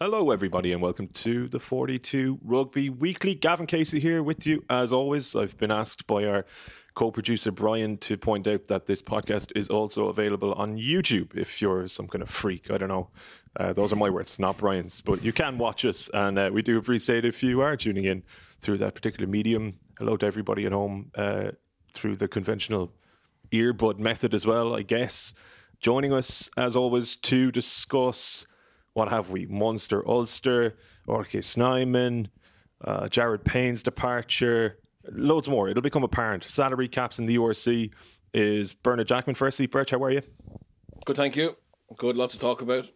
Hello everybody and welcome to the 42 Rugby Weekly. Gavan Casey here with you as always. I've been asked by our co-producer Brian to point out that this podcast is also available on YouTube if you're some kind of freak. I don't know. Those are my words, not Brian's. But you can watch us and we do appreciate if you are tuning in through that particular medium. Hello to everybody at home through the conventional earbud method as well, I guess. Joining us as always to discuss... what have we? Munster-Ulster, RG Snyman, Jared Payne's departure, loads more. It'll become apparent. Salary caps in the URC is Bernard Jackman firstly. Berch, how are you? Good, thank you. Good, lots to talk about.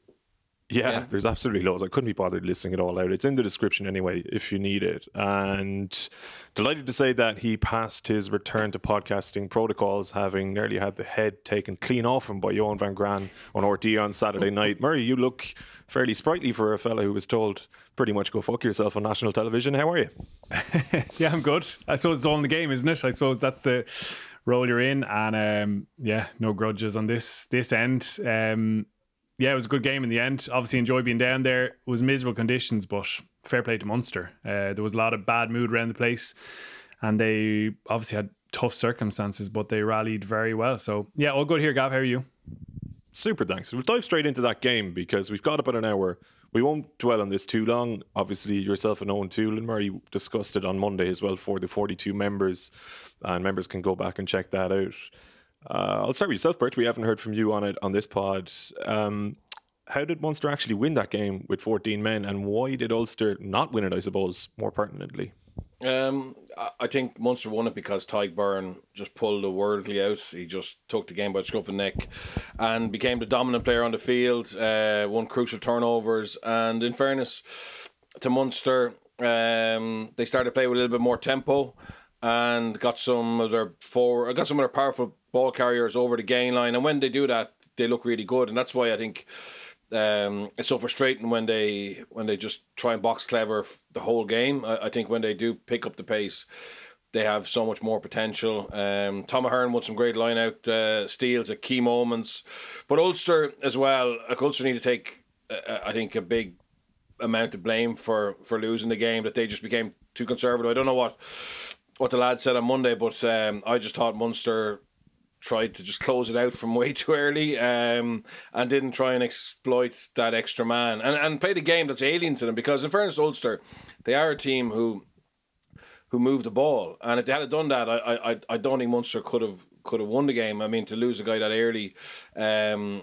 Yeah, there's absolutely loads. I couldn't be bothered listing it all out. It's in the description anyway, if you need it. And delighted to say that he passed his return to podcasting protocols, having nearly had the head taken clean off him by Johann van Graan on RT on Saturday night. Murray, you look fairly sprightly for a fella who was told pretty much go fuck yourself on national television. How are you? Yeah, I'm good. I suppose it's all in the game, isn't it? I suppose that's the role you're in. And no grudges on this end. Yeah, it was a good game in the end. Obviously enjoyed being down there. It was miserable conditions, but fair play to Munster. There was a lot of bad mood around the place and they obviously had tough circumstances, but they rallied very well. So yeah, all good here, Gav. How are you? Super, thanks. We'll dive straight into that game because we've got about an hour. We won't dwell on this too long. Obviously, yourself and Owen Toole and Murray discussed it on Monday as well for the 42 members, and members can go back and check that out. I'll start with yourself, Bert. We haven't heard from you on it on this pod. How did Munster actually win that game with 14 men, and why did Ulster not win it, I suppose, more pertinently? I think Munster won it because Tadhg Beirne just pulled the worldly out. He just took the game by the scruff of the neck and became the dominant player on the field, won crucial turnovers. And in fairness to Munster, they started to play with a little bit more tempo and got some of their powerful ball carriers over the gain line. And when they do that, they look really good. And that's why I think it's so frustrating when they just try and box clever the whole game. I think when they do pick up the pace, they have so much more potential. Tom Ahern won some great line out steals at key moments, but Ulster as well. Ulster need to take I think a big amount of blame for losing the game, that they just became too conservative. I don't know what the lad said on Monday, but I just thought Munster tried to just close it out from way too early and didn't try and exploit that extra man and play the game that's alien to them, because in fairness to Ulster, they are a team who moved the ball, and if they had done that, I don't think Munster could have won the game. I mean, to lose a guy that early in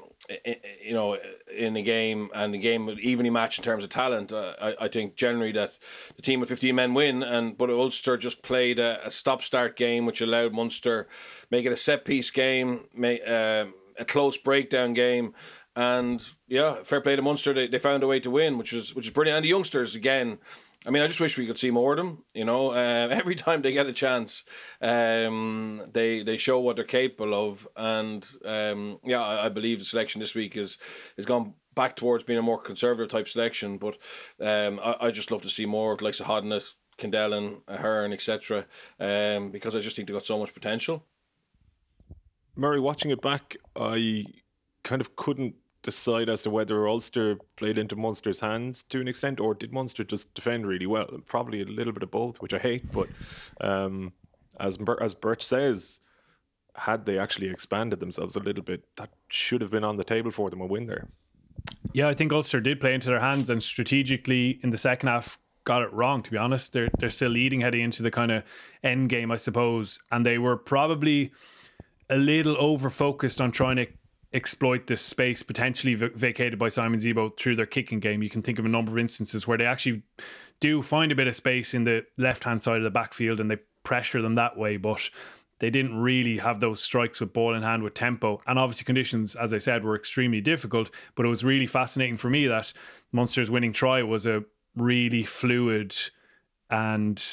a game, and the game would evenly match in terms of talent, I think generally that the team with 15 men win, but Ulster just played a stop-start game which allowed Munster make it a set-piece game, a close breakdown game, and yeah, fair play to Munster. They found a way to win, which is brilliant. And the youngsters, again, I mean, I just wish we could see more of them. Every time they get a chance, they show what they're capable of. And I believe the selection this week is gone back towards being a more conservative type selection. But I just love to see more of the likes of Hodnett, Kinsella, Ahern, etc. Because I just think they've got so much potential. Murray, watching it back, I kind of couldn't decide as to whether Ulster played into Munster's hands to an extent, or did Munster just defend really well? Probably a little bit of both, which I hate, but as Berch says, had they actually expanded themselves a little bit, that should have been on the table for them, a win there. Yeah, I think Ulster did play into their hands, and strategically in the second half got it wrong, to be honest. They're still leading heading into the kind of end game, I suppose, and they were probably a little over focused on trying to exploit this space potentially vacated by Simon Zebo through their kicking game. You can think of a number of instances where they actually do find a bit of space in the left-hand side of the backfield and they pressure them that way, but they didn't really have those strikes with ball in hand with tempo. And obviously conditions, as I said, were extremely difficult, but it was really fascinating for me that Munster's winning try was a really fluid and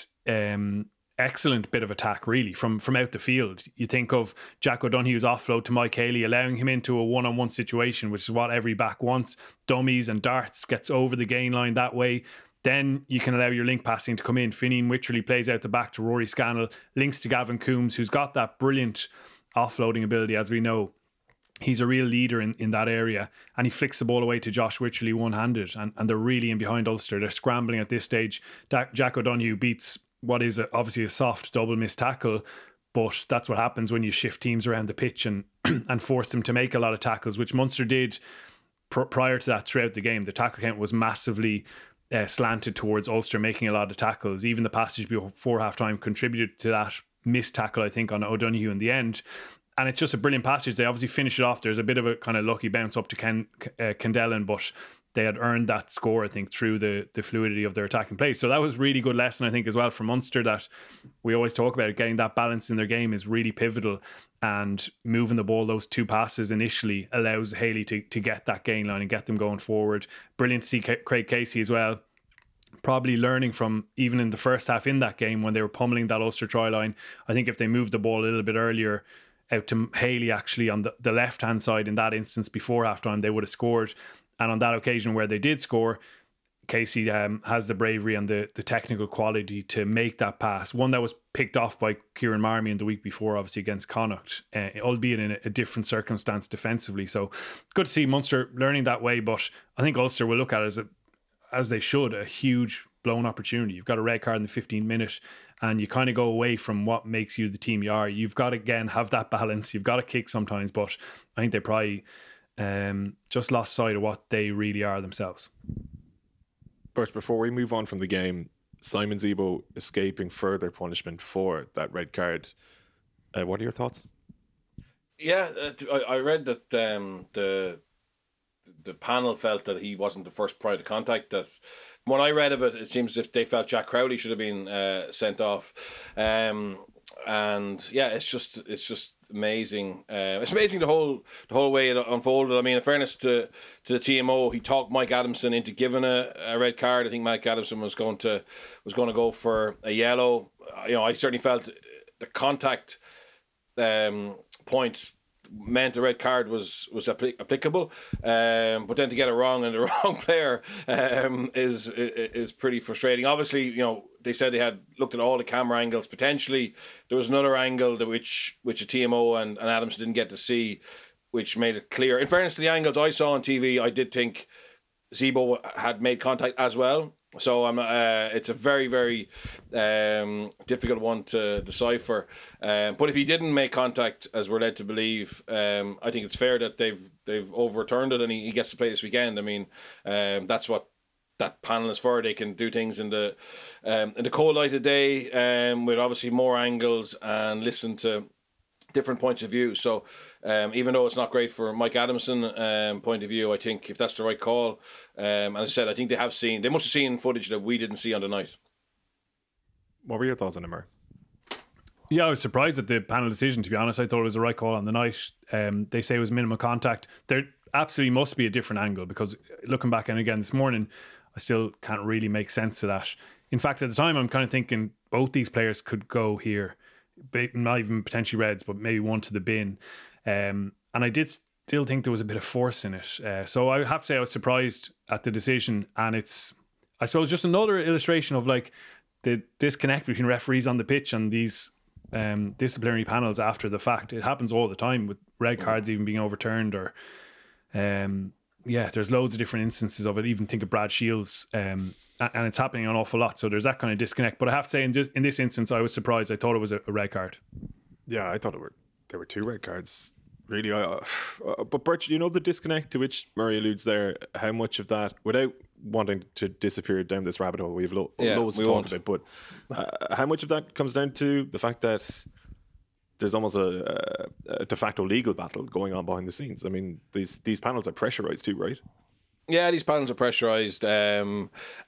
excellent bit of attack, really, from out the field. You think of Jack O'Donoghue's offload to Mike Haley, allowing him into a one-on-one situation, which is what every back wants. Dummies and darts, gets over the gain line that way. Then you can allow your link passing to come in. Finian Wycherley plays out the back to Rory Scannell, links to Gavin Coombs, who's got that brilliant offloading ability, as we know. He's a real leader in that area, and he flicks the ball away to Josh Wycherley one-handed, and they're really in behind Ulster. They're scrambling at this stage. Jack O'Donoghue beats what is obviously a soft double missed tackle, but that's what happens when you shift teams around the pitch and force them to make a lot of tackles, which Munster did prior to that throughout the game. The tackle count was massively slanted towards Ulster making a lot of tackles. Even the passage before half-time contributed to that missed tackle, I think, on O'Donoghue in the end. And it's just a brilliant passage. They obviously finish it off. There's a bit of a kind of lucky bounce up to Kinsella, but they had earned that score, I think, through the fluidity of their attacking play. So that was really good lesson, I think, as well for Munster, that we always talk about. Getting that balance in their game is really pivotal, and moving the ball, those 2 passes initially, allows Haley to get that gain line and get them going forward. Brilliant to see Craig Casey as well, probably learning from even in the first half in that game when they were pummeling that Ulster try line. I think if they moved the ball a little bit earlier out to Haley actually on the left-hand side in that instance before halftime, they would have scored. And on that occasion where they did score, Casey has the bravery and the technical quality to make that pass. One that was picked off by Kieran Marmion the week before, obviously against Connacht, albeit in a different circumstance defensively. So good to see Munster learning that way, but I think Ulster will look at it as they should, a huge blown opportunity. You've got a red card in the 15th minute, and you kind of go away from what makes you the team you are. You've got to, again, have that balance. You've got to kick sometimes, but I think they probably just lost sight of what they really are themselves. Berch, before we move on from the game, Simon Zebo escaping further punishment for that red card. What are your thoughts? Yeah, I read that the panel felt that he wasn't the first prior to contact. That when I read of it, it seems as if they felt Jack Crowley should have been sent off. And yeah, it's just amazing. It's amazing the whole way it unfolded. I mean, in fairness to the TMO, he talked Mike Adamson into giving a red card. I think Mike Adamson was going to go for a yellow. I certainly felt the contact point meant the red card was applicable, but then to get it wrong and the wrong player is pretty frustrating. Obviously, they said they had looked at all the camera angles. Potentially, there was another angle which a TMO and Adams didn't get to see, which made it clear. In fairness to the angles I saw on TV, I did think Zebo had made contact as well. So it's a very, very difficult one to decipher. But if he didn't make contact, as we're led to believe, I think it's fair that they've overturned it and he gets to play this weekend. I mean, that's what that panel is for. They can do things in the cold light of day with obviously more angles and listen to different points of view. So even though it's not great for Mike Adamson point of view, I think if that's the right call, and as I said, I think they must have seen footage that we didn't see on the night. What were your thoughts on Emer? Yeah, I was surprised at the panel decision, to be honest. I thought it was the right call on the night. They say it was minimum contact. There absolutely must be a different angle, because looking back and again this morning, I still can't really make sense of that. In fact, at the time, I'm kind of thinking both these players could go here. Not even potentially reds, but maybe one to the bin. And I did still think there was a bit of force in it. So I have to say I was surprised at the decision. And it's, I suppose, just another illustration of like the disconnect between referees on the pitch and these disciplinary panels after the fact. It happens all the time with red cards even being overturned, or there's loads of different instances of it. Even think of Brad Shields, and it's happening an awful lot. So there's that kind of disconnect. But I have to say, in this instance, I was surprised. I thought it was a red card. Yeah, I thought there were 2 red cards. Really, but Berch, the disconnect to which Murray alludes there. How much of that, without wanting to disappear down this rabbit hole, we have loads to talk about. But how much of that comes down to the fact that there's almost a de facto legal battle going on behind the scenes? I mean, these panels are pressurized too, right? Yeah, these panels are pressurised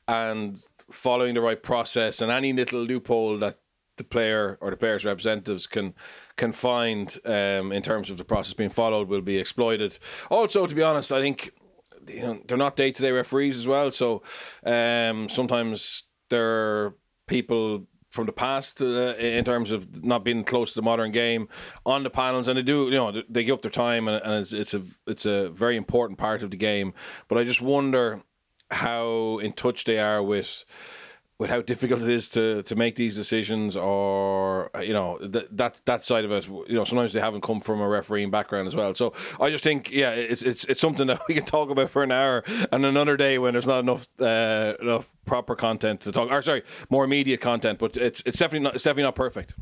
and following the right process, and any little loophole that the player or the player's representatives can find in terms of the process being followed will be exploited. Also, to be honest, I think they're not day-to-day referees as well, so sometimes they're people from the past in terms of not being close to the modern game on the panels, and they do, they give up their time, and it's a very important part of the game. But I just wonder how in touch they are with with how difficult it is to make these decisions, or that side of it. Sometimes they haven't come from a refereeing background as well. So I just think, it's something that we can talk about for an hour and another day when there's not enough proper content to talk. Or sorry, more immediate content. But it's definitely not perfect.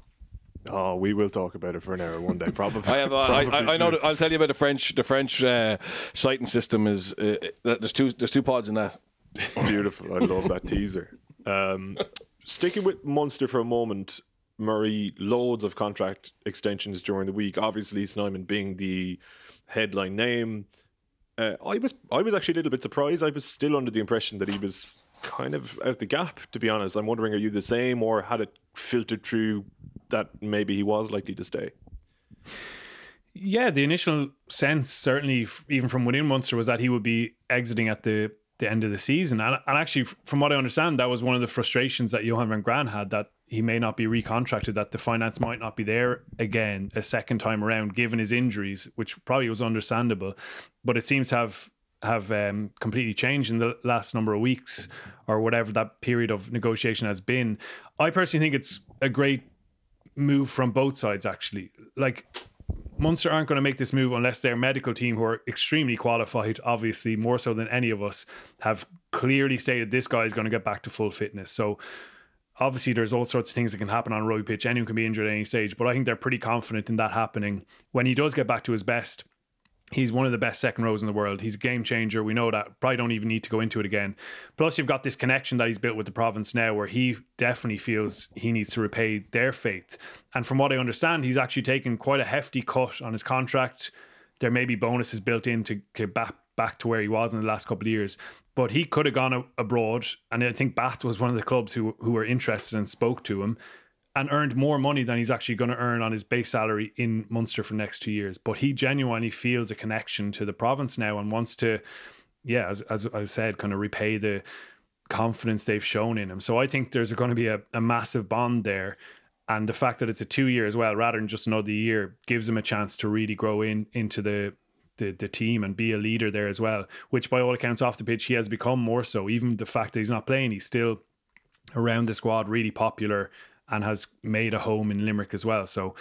Oh, we will talk about it for an hour one day, probably. I know. I'll tell you about the French. The French citing system is there's two pods in that. Beautiful. I love that teaser. Sticking with Munster for a moment, Murray, loads of contract extensions during the week. Obviously, Snyman being the headline name. I was actually a little bit surprised. I was still under the impression that he was kind of out the gap, to be honest. I'm wondering, are you the same, or had it filtered through that maybe he was likely to stay? Yeah, the initial sense, certainly even from within Munster, was that he would be exiting at the end of the season. And actually, from what I understand, that was one of the frustrations that Johann van Graan had, that he may not be recontracted, that the finance might not be there again a second time around, given his injuries, which probably was understandable. But it seems to have completely changed in the last number of weeks, or whatever that period of negotiation has been. I personally think it's a great move from both sides, actually. Like, Munster aren't going to make this move unless their medical team, who are extremely qualified, obviously more so than any of us, have clearly stated this guy is going to get back to full fitness. So obviously there's all sorts of things that can happen on a rugby pitch. Anyone can be injured at any stage, but I think they're pretty confident in that happening. When he does get back to his best, he's one of the best second rows in the world. He's a game changer. We know that. Probably don't even need to go into it again. Plus, you've got this connection that he's built with the province now, where he definitely feels he needs to repay their faith. And from what I understand, he's actually taken quite a hefty cut on his contract. There may be bonuses built in to get back to where he was in the last couple of years. But he could have gone abroad. And I think Bath was one of the clubs who were interested and spoke to him, and earned more money than he's actually going to earn on his base salary in Munster for the next 2 years. But he genuinely feels a connection to the province now and wants to, as I said, kind of repay the confidence they've shown in him. So I think there's going to be a massive bond there. And the fact that it's a 2 year as well, rather than just another year, gives him a chance to really grow into the team and be a leader there as well, which by all accounts off the pitch, he has become more so. Even the fact that he's not playing, he's still around the squad, really popular, and has made a home in Limerick as well. So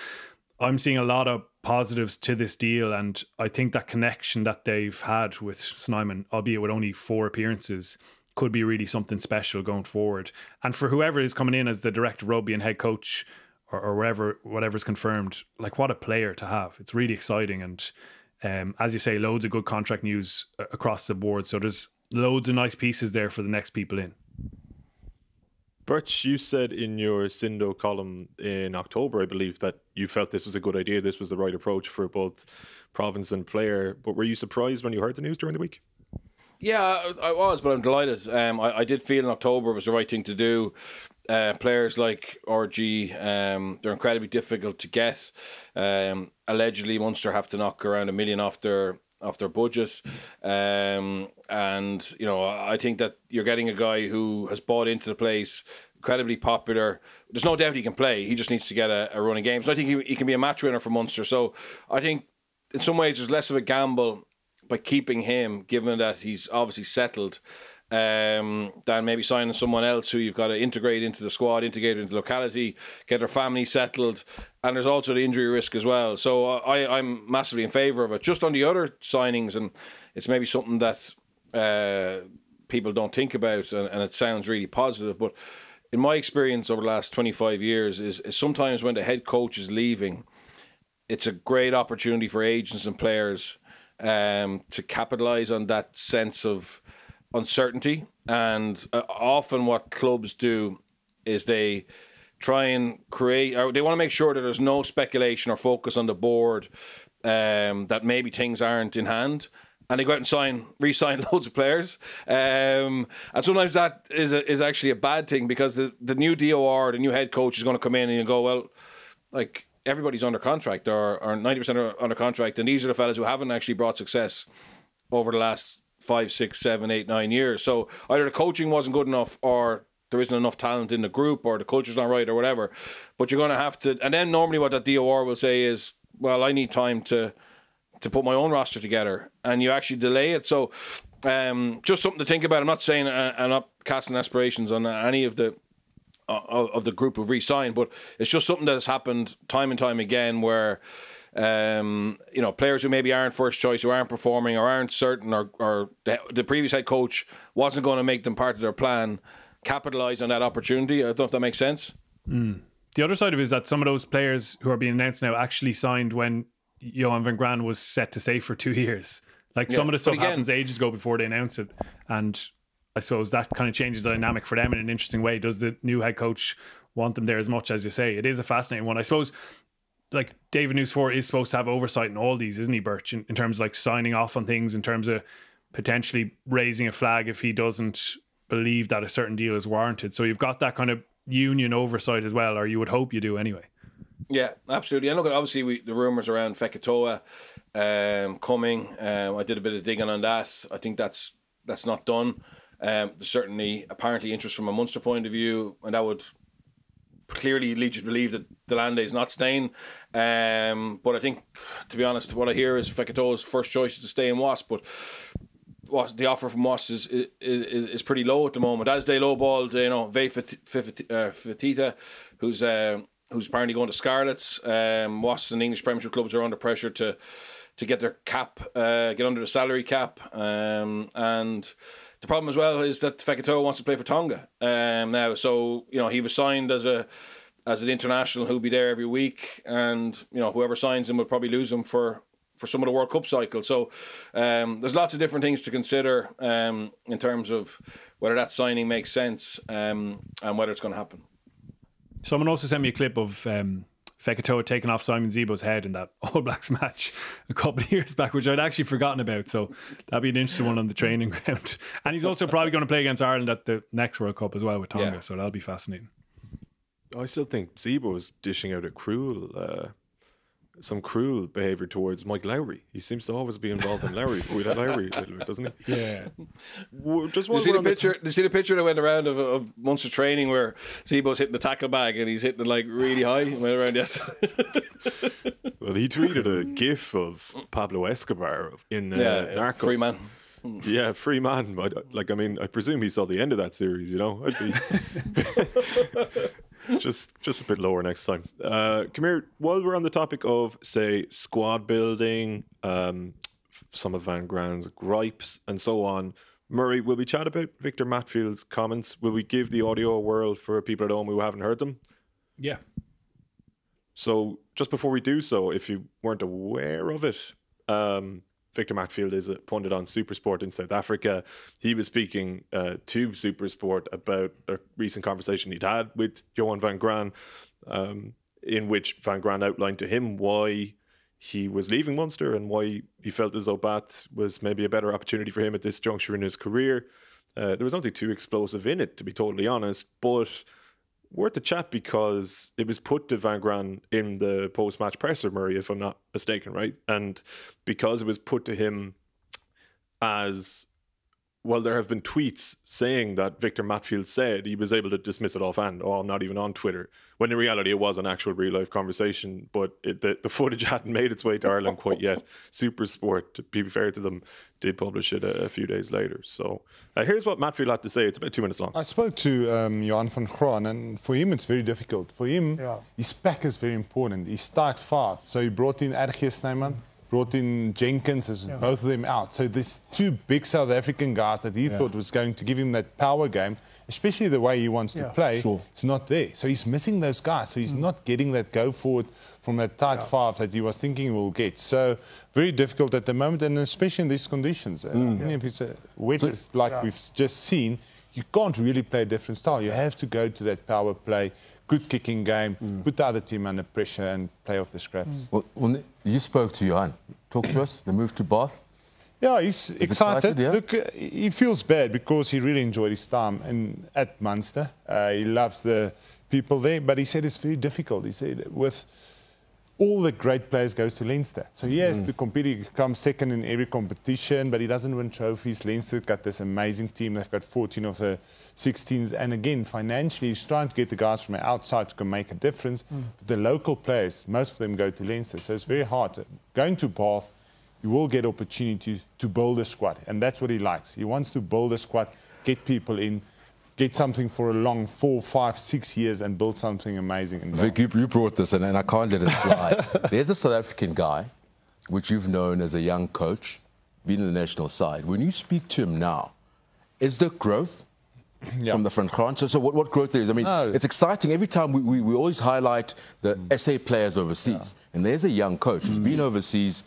I'm seeing a lot of positives to this deal, and I think that connection that they've had with Snyman, albeit with only 4 appearances, could be really something special going forward. And for whoever is coming in as the director of rugby and head coach, or whatever's confirmed, like, what a player to have. It's really exciting, and as you say, loads of good contract news across the board. So there's loads of nice pieces there for the next people in. Berch, you said in your Sindo column in October, I believe, that you felt this was a good idea, this was the right approach for both province and player. But were you surprised when you heard the news during the week? Yeah, I was, but I'm delighted. I did feel in October it was the right thing to do. Players like RG, they're incredibly difficult to get. Allegedly, Munster have to knock around $1 million off their budget. And, I think that you're getting a guy who has bought into the place, incredibly popular. There's no doubt he can play. He just needs to get a running game. So I think he can be a match winner for Munster. So I think in some ways there's less of a gamble by keeping him, given that he's obviously settled, than maybe signing someone else who you've got to integrate into the squad, integrate into the locality, get their family settled. And there's also the injury risk as well. So I'm massively in favour of it. Just on the other signings, and it's maybe something that people don't think about, and it sounds really positive, but in my experience over the last 25 years is sometimes when the head coach is leaving, it's a great opportunity for agents and players to capitalise on that sense of uncertainty. And often what clubs do is they try and create, or they want to make sure that there's no speculation or focus on the board that maybe things aren't in hand, and they go out and re-sign loads of players. And sometimes that is actually a bad thing, because the new DOR, the new head coach, is going to come in and you go, well, like, everybody's under contract, or 90% are under contract, and these are the fellas who haven't actually brought success over the last 5, 6, 7, 8, 9 years. So either the coaching wasn't good enough, or there isn't enough talent in the group, or the culture's not right, or whatever. But you're going to have to, and then normally what that DOR will say is, well, I need time to put my own roster together, and you actually delay it. So just something to think about. I'm not saying, I'm not casting aspirations on any of the of the group who've re-signed, but it's just something that has happened time and time again where players who maybe aren't first choice, who aren't performing or aren't certain, or the previous head coach wasn't going to make them part of their plan, capitalise on that opportunity. I don't know if that makes sense. The other side of it is that some of those players who are being announced now actually signed when Johann van Graan was set to stay for 2 years. Like some of the stuff happens ages ago before they announce it, and I suppose that kind of changes the dynamic for them in an interesting way. Does the new head coach want them there as much as you say? It is a fascinating one. I suppose like David Newsford is supposed to have oversight in all these, isn't he, Berch, in terms of like signing off on things, in terms of potentially raising a flag if he doesn't believe that a certain deal is warranted. So you've got that kind of union oversight as well, or you would hope you do anyway. Yeah, absolutely. And look, obviously the rumours around Fekitoa coming. I did a bit of digging on that. I think that's not done. There's certainly apparently interest from a Munster point of view, and that would clearly lead you to believe that Delande is not staying. But I think, to be honest, what I hear is Fekitoa's first choice is to stay in Wasp, but what the offer from Wasp is pretty low at the moment. As they lowballed, Vey Fatita, who's apparently going to Scarlets. Wasps and English Premiership clubs are under pressure to get their cap, get under the salary cap, and the problem as well is that Fekitoa wants to play for Tonga now. So he was signed as an international who'll be there every week, and whoever signs him will probably lose him for some of the World Cup cycle. So there's lots of different things to consider in terms of whether that signing makes sense and whether it's going to happen. Someone also sent me a clip of Fekitoa taking off Simon Zebo's head in that All Blacks match a couple of years back, which I'd actually forgotten about. So that'd be an interesting one on the training ground. And he's also probably going to play against Ireland at the next World Cup as well with Tonga. Yeah. So that'll be fascinating. I still think Zebo is dishing out some cruel behaviour towards Mike Lowry. He seems to always be involved in Lowry, doesn't he? Yeah. Just you see the picture that went around of Munster training where Zebo's hitting the tackle bag and he's hitting it like really high. Went around yesterday. Well, he tweeted a GIF of Pablo Escobar in Narcos. Free man. Yeah, free man. I presume he saw the end of that series. I'd be. Just a bit lower next time. Come here. While we're on the topic of, say, squad building, some of Van Graan's gripes and so on, Murray, will we chat about Victor Matfield's comments? Will we give the audio a whirl for people at home who haven't heard them? Yeah. So just before we do so, if you weren't aware of it, Victor Matfield is a pundit on SuperSport in South Africa. He was speaking to SuperSport about a recent conversation he'd had with Johann van Graan, in which Van Graan outlined to him why he was leaving Munster and why he felt as though Bath was maybe a better opportunity for him at this juncture in his career. There was nothing too explosive in it, to be totally honest, but worth a chat because it was put to Van Graan in the post-match presser, Murray, if I'm not mistaken, right? And because it was put to him as, well, there have been tweets saying that Victor Matfield said he was able to dismiss it offhand, not even on Twitter, when in reality it was an actual real-life conversation, but the footage hadn't made its way to Ireland quite yet. SuperSport, to be fair to them, did publish it a few days later. So here's what Matfield had to say. It's about 2 minutes long. I spoke to Johann van Graan, and for him it's very difficult. For him, his pack is very important. He started 5, so he brought in RG Snyman, brought in Jenkins, both of them out. So there's 2 big South African guys that he thought was going to give him that power game, especially the way he wants to play. Sure. It's not there. So he's missing those guys. So he's not getting that go forward from that tight 5 that he was thinking he will get. So very difficult at the moment, and especially in these conditions. If it's wet like we've just seen, you can't really play a different style. You have to go to that power play, good kicking game, put the other team under pressure and play off the scraps. Well, you spoke to Johann. Talk to us, the move to Bath. Yeah, he's excited. Look, he feels bad because he really enjoyed his time at Munster. He loves the people there, but he said it's very difficult. He said with all the great players goes to Leinster. So he has to compete. He comes second in every competition, but he doesn't win trophies. Leinster got this amazing team. They've got 14 of the 16s. And again, financially, he's trying to get the guys from the outside to can make a difference. But the local players, most of them go to Leinster. So it's very hard. Going to Bath, you will get opportunity to build a squad. And that's what he likes. He wants to build a squad, get people in, get something for a long 4, 5, 6 years and build something amazing. Vic, you brought this, and I can't let it slide. There's a South African guy, which you've known as a young coach, been in the national side. When you speak to him now, is there growth from the Van Graan? So what growth there is? I mean, it's exciting. Every time we always highlight the SA players overseas. And there's a young coach who's been overseas,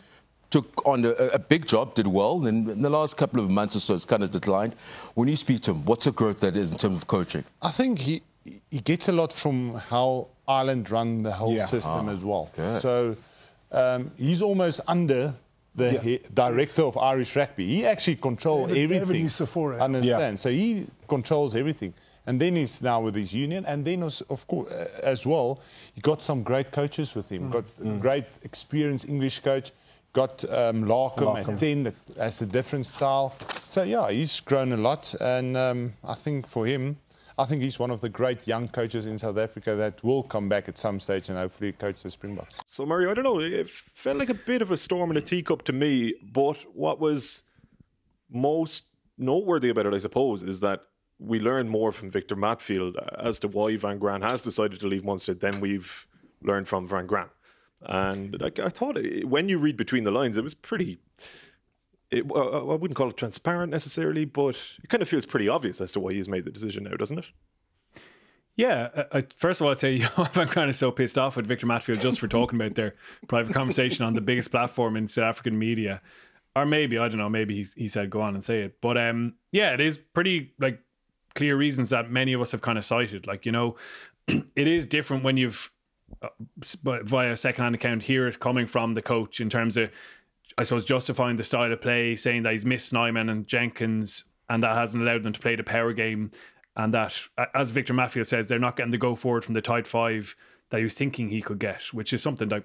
took on a big job, did well, and in the last couple of months or so it's kind of declined. When you speak to him, what's the growth that is in terms of coaching? I think he gets a lot from how Ireland run the whole system as well. Okay. So he's almost under the director of Irish rugby. He actually controls everything. Understand? So he controls everything. And then he's now with his union, and then of course as well, he got some great coaches with him. Got a great experienced English coach. Got Larkham at 10, has a different style. So, yeah, he's grown a lot. And I think for him, I think he's one of the great young coaches in South Africa that will come back at some stage and hopefully coach the Springboks. So, Murray, I don't know, it felt like a bit of a storm in a teacup to me. But what was most noteworthy about it, I suppose, is that we learned more from Victor Matfield as to why Van Graan has decided to leave Munster than we've learned from Van Graan. And I thought when you read between the lines, it was pretty... I wouldn't call it transparent necessarily, but it kind of feels pretty obvious as to why he's made the decision now, doesn't it? Yeah. First of all, I'd say Johann van Graan is so pissed off with Victor Matfield just for talking about their private conversation on the biggest platform in South African media. Or maybe, I don't know, maybe he said go on and say it. But yeah, it is pretty clear reasons that many of us have kind of cited. It is different when you've via second-hand account hear it coming from the coach in terms of, I suppose, justifying the style of play, saying that he's missed Snyman and Jenkins and that hasn't allowed them to play the power game, and that, as Victor Matfield says, they're not getting the go forward from the tight five that he was thinking he could get, which is something that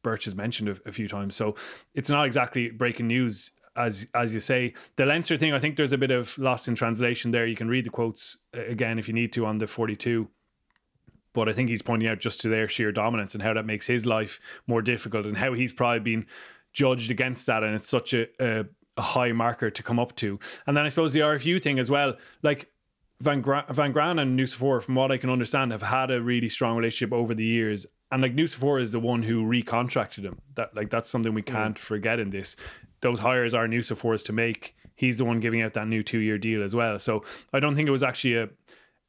Berch has mentioned a few times. So it's not exactly breaking news, as you say. The Leinster thing, I think there's a bit of lost in translation there. You can read the quotes again if you need to on the 42. But I think he's pointing out just to their sheer dominance and how that makes his life more difficult and how he's probably been judged against that. And it's such a high marker to come up to. And then I suppose the RFU thing as well, Van Graan and Nucifora, from what I can understand, have had a really strong relationship over the years. And Nucifora is the one who recontracted him. That's something we can't forget in this. Those hires are Nucifora's to make. He's the one giving out that new 2-year deal as well. So I don't think it was actually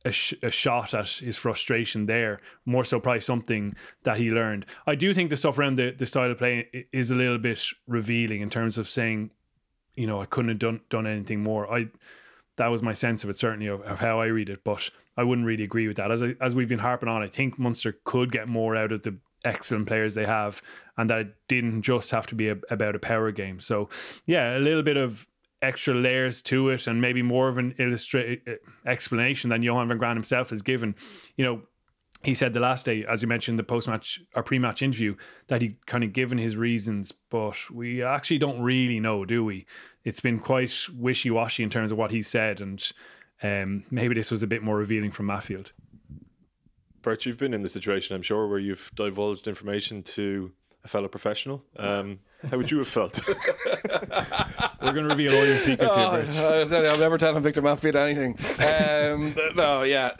a shot at his frustration there, more so probably something that he learned. I do think the stuff around the style of play is a little bit revealing in terms of saying, I couldn't have done anything more. That was my sense of it, certainly, of how I read it, but I wouldn't really agree with that. As we've been harping on, I think Munster could get more out of the excellent players they have, and that it didn't just have to be about a power game. So yeah, a little bit of extra layers to it, and maybe more of an explanation than Johann van Graan himself has given. He said the last day, as you mentioned, the post-match or pre-match interview, that he'd kind of given his reasons, but we actually don't really know, do we? It's been quite wishy-washy in terms of what he said, and maybe this was a bit more revealing from Matfield. Berch, you've been in the situation, I'm sure, where you've divulged information to a fellow professional. How would you have felt? We're going to reveal all your secrets here, Berch. I'll never tell him Victor Matfield anything. No, yeah.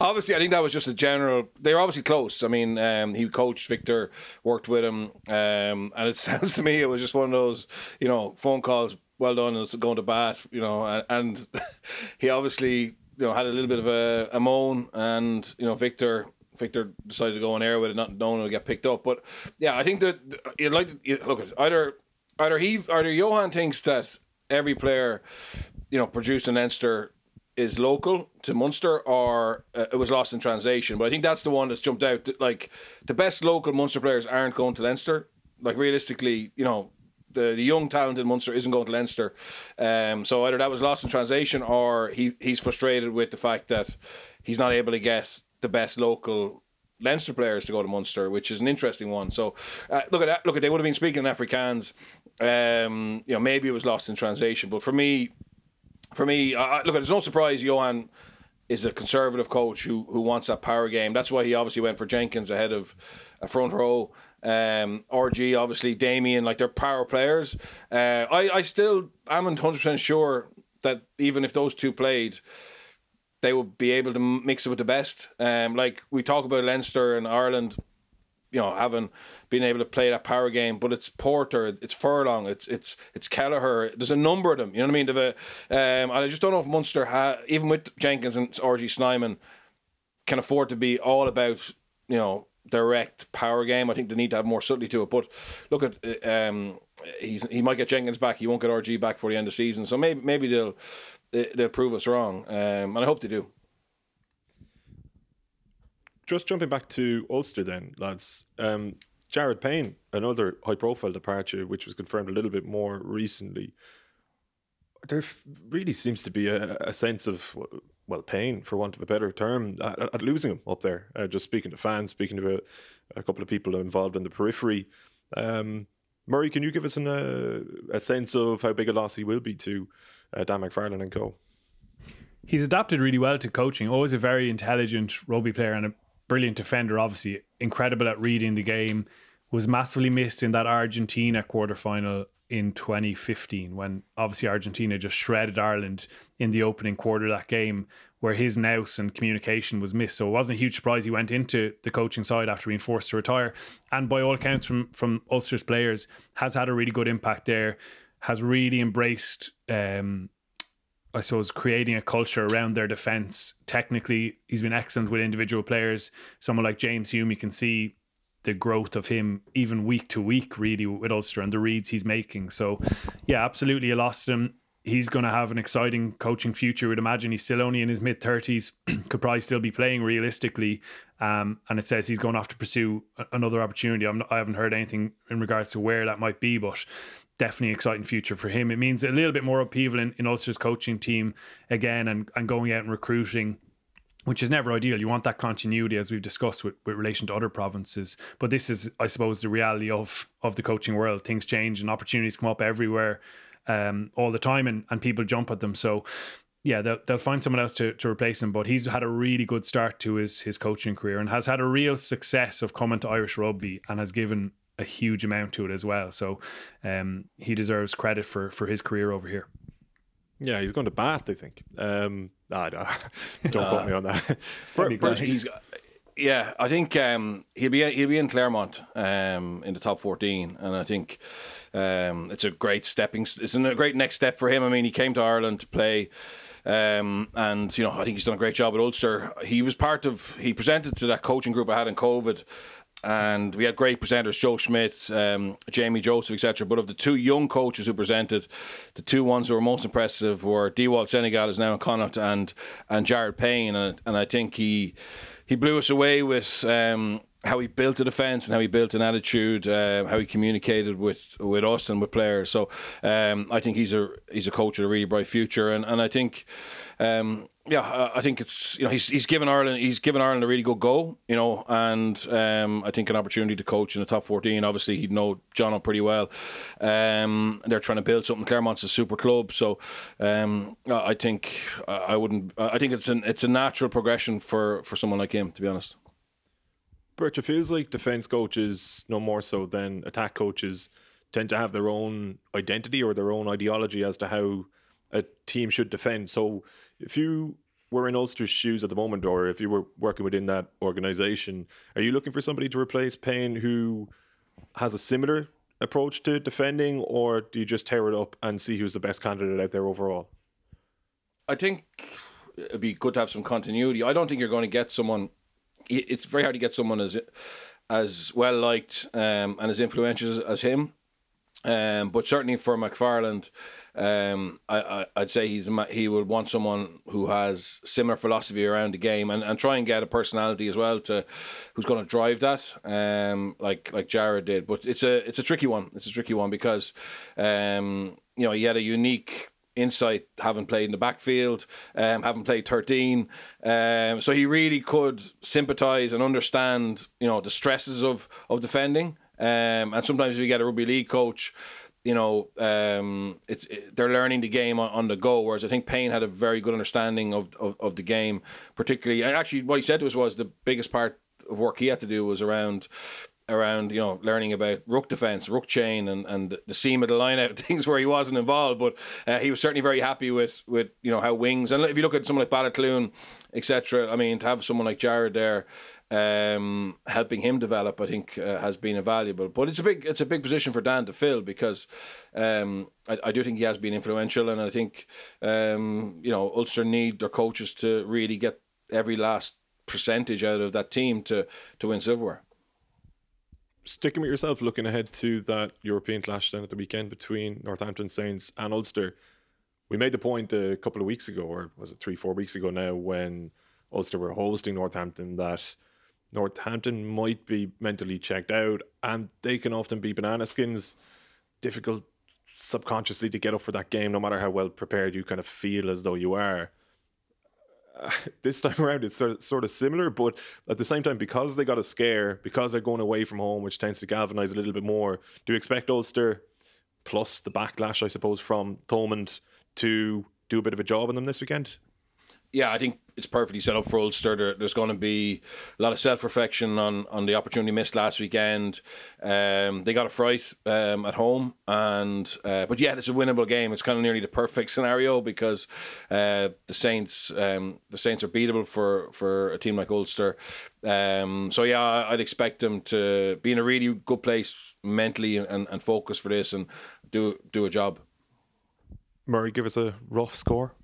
Obviously, I think that was just a general... They were obviously close. I mean, he coached Victor, worked with him, and it sounds to me it was just one of those, phone calls, well done, and it's going to bat, and he obviously, had a little bit of a moan, and, Victor decided to go on air with it, not knowing it'll get picked up. But yeah, I think that look at either Johann thinks that every player, produced in Leinster is local to Munster, or it was lost in translation. But I think that's the one that's jumped out. The best local Munster players aren't going to Leinster. Realistically, the young talent in Munster isn't going to Leinster. So either that was lost in translation, or he's frustrated with the fact that he's not able to get the best local Leinster players to go to Munster, which is an interesting one. So look at they would have been speaking in Afrikaans. Maybe it was lost in translation, but for me, there's no surprise Johann is a conservative coach who wants that power game. That's why he obviously went for Jenkins ahead of a front row. RG, obviously, Damien, they're power players. I still am 100% sure that even if those two played, they will be able to mix it with the best. Like we talk about Leinster and Ireland, you know, having been able to play that power game, but it's Porter, it's Furlong, it's Kelleher. There's a number of them. You know what I mean? And I just don't know if Munster, even with Jenkins and RG Snyman, can afford to be all about, you know, direct power game. I think they need to have more subtlety to it. But look at he might get Jenkins back. He won't get RG back for the end of the season. So maybe they'll prove us wrong, and I hope they do. Just jumping back to Ulster then, lads. Jared Payne, another high-profile departure, which was confirmed a little bit more recently. There really seems to be a sense of, well, pain, for want of a better term, at losing him up there. Just speaking to fans, speaking to a couple of people involved in the periphery. Murray, can you give us a sense of how big a loss he will be to Dan McFarlane and co? He's adapted really well to coaching. Always a very intelligent rugby player and a brilliant defender, obviously. Incredible at reading the game. Was massively missed in that Argentina quarterfinal in 2015 when obviously Argentina just shredded Ireland in the opening quarter of that game, where his nous and communication was missed. So it wasn't a huge surprise he went into the coaching side after being forced to retire. And by all accounts from Ulster's players, has had a really good impact there, has really embraced, I suppose, creating a culture around their defence. Technically, he's been excellent with individual players. Someone like James Hume, you can see the growth of him even week to week, really, with Ulster and the reads he's making. So, yeah, absolutely a loss to him. He's going to have an exciting coaching future. We'd imagine he's still only in his mid-30s, could probably still be playing realistically. And it says he's going off to pursue another opportunity. I haven't heard anything in regards to where that might be, but definitely an exciting future for him. It means a little bit more upheaval in Ulster's coaching team again, and going out and recruiting, which is never ideal. You want that continuity, as we've discussed, with relation to other provinces. But this is, I suppose, the reality of the coaching world. Things change and opportunities come up everywhere all the time, and people jump at them. So, yeah, they'll find someone else to replace him. But he's had a really good start to his coaching career and has had a real success of coming to Irish rugby and has given a huge amount to it as well. So he deserves credit for his career over here. Yeah, he's going to Bath, I think. Don't quote me on that. Berch, yeah, I think he'll be in Claremont in the top 14, and I think it's a great great next step for him. I mean, he came to Ireland to play, and you know, I think he's done a great job at Ulster. He presented to that coaching group I had in COVID. And we had great presenters, Joe Schmidt, Jamie Joseph, etc. But of the two young coaches who presented, the two ones who were most impressive were Dewald Senegal, is now in Connacht, and Jared Payne. And I think he blew us away with how he built a defence and how he built an attitude, how he communicated with us and with players. So I think he's a coach with a really bright future, and I think. I think it's, you know, he's given Ireland a really good go, you know, and I think an opportunity to coach in the top 14. Obviously, he'd know Jono pretty well. They're trying to build something. Claremont's a super club, so I think it's a natural progression for someone like him, to be honest. Berch, it feels like defence coaches, no more so than attack coaches, tend to have their own identity or their own ideology as to how a team should defend. So if you were in Ulster's shoes at the moment, or if you were working within that organisation, are you looking for somebody to replace Payne who has a similar approach to defending, or do you just tear it up and see who's the best candidate out there overall? I think it'd be good to have some continuity. I don't think you're going to get someone. It's very hard to get someone as well liked and as influential as him. But certainly for McFarland, I'd say he would want someone who has similar philosophy around the game and try and get a personality as well who's going to drive that, like Jared did. But it's a tricky one. It's a tricky one because you know, he had a unique insight, having played in the backfield, having played 13, so he really could sympathise and understand, you know, the stresses of defending. And sometimes if you get a rugby league coach, you know, they're learning the game on the go. Whereas I think Payne had a very good understanding of the game, particularly. And actually, what he said to us was the biggest part of work he had to do was around around, learning about ruck defence, ruck chain, and the seam of the line out, things where he wasn't involved. But he was certainly very happy with how wings, and if you look at someone like Ballatloon, etc. I mean, to have someone like Jared there helping him develop, I think has been invaluable. But it's a big position for Dan to fill, because I do think he has been influential, and I think Ulster need their coaches to really get every last percentage out of that team to win silverware. Sticking with yourself, looking ahead to that European clash then at the weekend between Northampton Saints and Ulster, we made the point a couple of weeks ago, or was it 3-4 weeks ago now, when Ulster were hosting Northampton, that Northampton might be mentally checked out, and they can often be banana skins, difficult subconsciously to get up for that game, no matter how well prepared you kind of feel as though you are. This time around, it's sort of similar, but at the same time, because they got a scare, because they're going away from home, which tends to galvanise a little bit more, do you expect Ulster, plus the backlash, I suppose, from Thomond, to do a bit of a job on them this weekend? Yeah, I think it's perfectly set up for Ulster. There's going to be a lot of self-reflection on the opportunity missed last weekend. They got a fright at home, but yeah, it's a winnable game. It's kind of nearly the perfect scenario, because the Saints are beatable for a team like Ulster. So yeah, I'd expect them to be in a really good place mentally and focus for this and do a job. Murray, give us a rough score.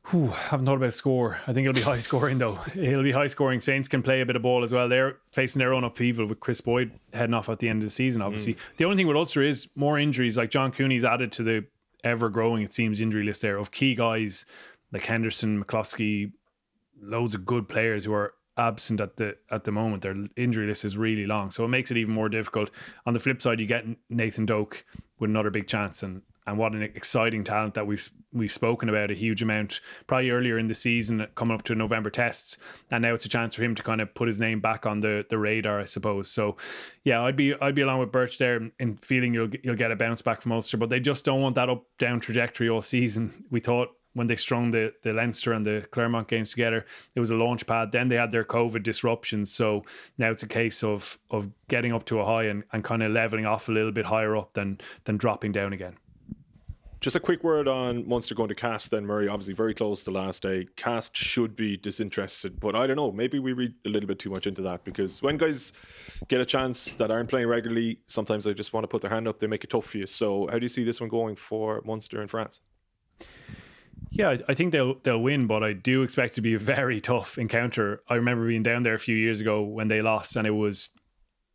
Haven't thought about score. I think it'll be high scoring though. It'll be high scoring. Saints can play a bit of ball as well. They're facing their own upheaval with Chris Boyd heading off at the end of the season, obviously. The only thing with Ulster is more injuries. Like John Cooney's added to the ever-growing, it seems, injury list there of key guys like Henderson, McCloskey, loads of good players who are absent at the moment. Their injury list is really long, so it makes it even more difficult. On the flip side, you get Nathan Doak with another big chance, and what an exciting talent that we've spoken about a huge amount probably earlier in the season, coming up to November tests, and now it's a chance for him to kind of put his name back on the radar, I suppose. So yeah, I'd be along with Berch there in feeling you'll get a bounce back from Ulster, but they just don't want that up down trajectory all season. We thought when they strung the Leinster and the Claremont games together, it was a launch pad. Then they had their COVID disruptions, so now it's a case of getting up to a high and kind of leveling off a little bit higher up than dropping down again. Just a quick word on Munster going to Cast then, Murray. Obviously very close to last day. Cast should be disinterested, but I don't know, maybe we read a little bit too much into that, because when guys get a chance that aren't playing regularly, sometimes they just want to put their hand up, they make it tough for you. So how do you see this one going for Munster and France? Yeah, I think they'll win, but I do expect it to be a very tough encounter. I remember being down there a few years ago when they lost, and it was,